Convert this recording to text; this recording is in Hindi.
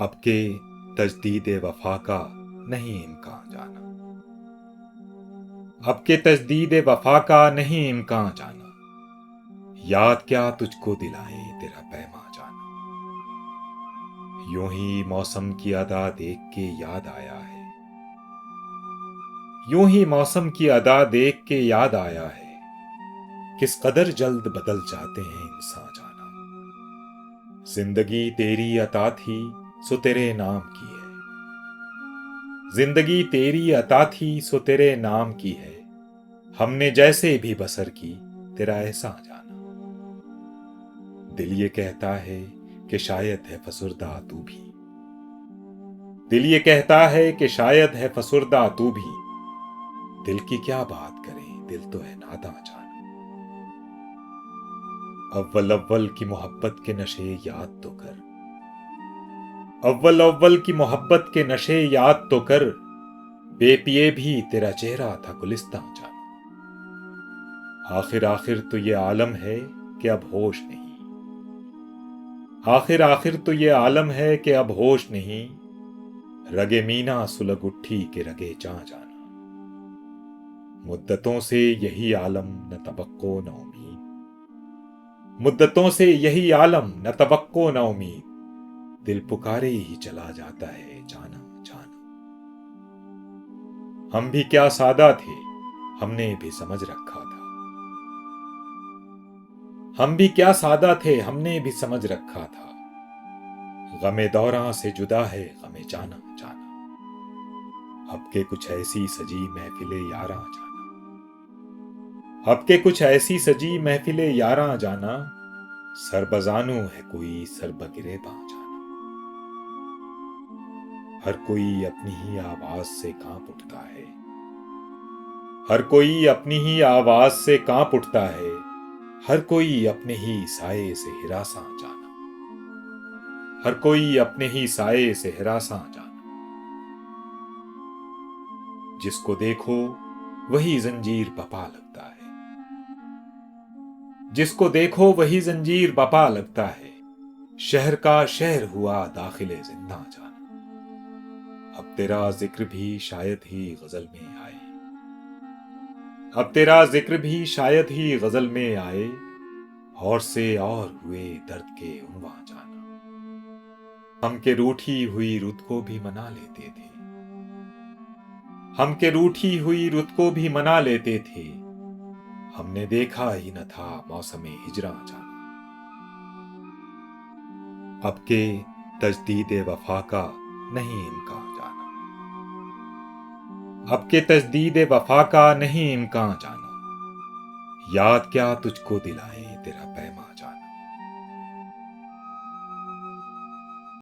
अब के तजदीद वफा का नहीं इम्कान जाना। अब के तजदीद वफा का नहीं इम्कान जाना। याद क्या तुझको दिलाए तेरा पैमा जाना। यूं ही मौसम की अदा देख के याद आया है। यूं ही मौसम की अदा देख के याद आया है। किस कदर जल्द बदल जाते हैं इंसान जाना। जिंदगी तेरी अता थी सो तेरे नाम की है। जिंदगी तेरी अता थी सो तेरे नाम की है। हमने जैसे भी बसर की तेरा एहसान जाना। दिल ये कहता है कि शायद है फसुर्दा तू भी। दिल ये कहता है कि शायद है फसुर्दा तू भी। दिल की क्या बात करें दिल तो है नादां जाना। अव्वल अव्वल की मोहब्बत के नशे याद तो कर। अव्वल अव्वल की मोहब्बत के नशे याद तो कर। बेपिए भी तेरा चेहरा था गुलिस्तां जाना। आखिर आखिर तो ये आलम है कि अब होश नहीं। आखिर आखिर तो ये आलम है कि अब होश नहीं। रगे मीना सुलग उठी के रगे जा जाना। मुद्दतों से यही आलम न तवक्को न उम्मीद। मुद्दतों से यही आलम न तवक्को न उम्मीद। दिल पुकारे ही चला जाता है जाना जाना। हम भी क्या सादा थे हमने भी समझ रखा था। हम भी क्या सादा थे हमने भी समझ रखा था। गमे दौरां से जुदा है गमे जाना जाना। अब के कुछ ऐसी सजी महफिले यारां जाना। अब के कुछ ऐसी सजी महफिले यारां जाना। सरबजानू है कोई सरबगिरे जाना। हर कोई अपनी ही आवाज से कांप उठता है। हर कोई अपनी ही आवाज से कांप उठता है। हर कोई अपने ही साये से हिरासा जाना। हर कोई अपने ही साये से हिरासा जाना। जिसको देखो वही जंजीर बपा लगता है। जिसको देखो वही जंजीर बपा लगता है। शहर का शहर हुआ दाखिले जिंदा जाना। अब तेरा जिक्र भी शायद ही गजल में आए। अब तेरा जिक्र भी शायद ही गजल में आए। और से और हुए दर्द के उन्वा जाना। हम के रूठी हुई रुत को भी मना लेते थे। हम के रूठी हुई रुत को भी मना लेते थे। हमने देखा ही न था मौसम हिजरा जाना। अब के तजदीद वफा का नहीं इम्कान जाना। अब के तजदीद वफा का नहीं इम्कान जाना। याद क्या तुझको दिलाए तेरा पैमा जाना।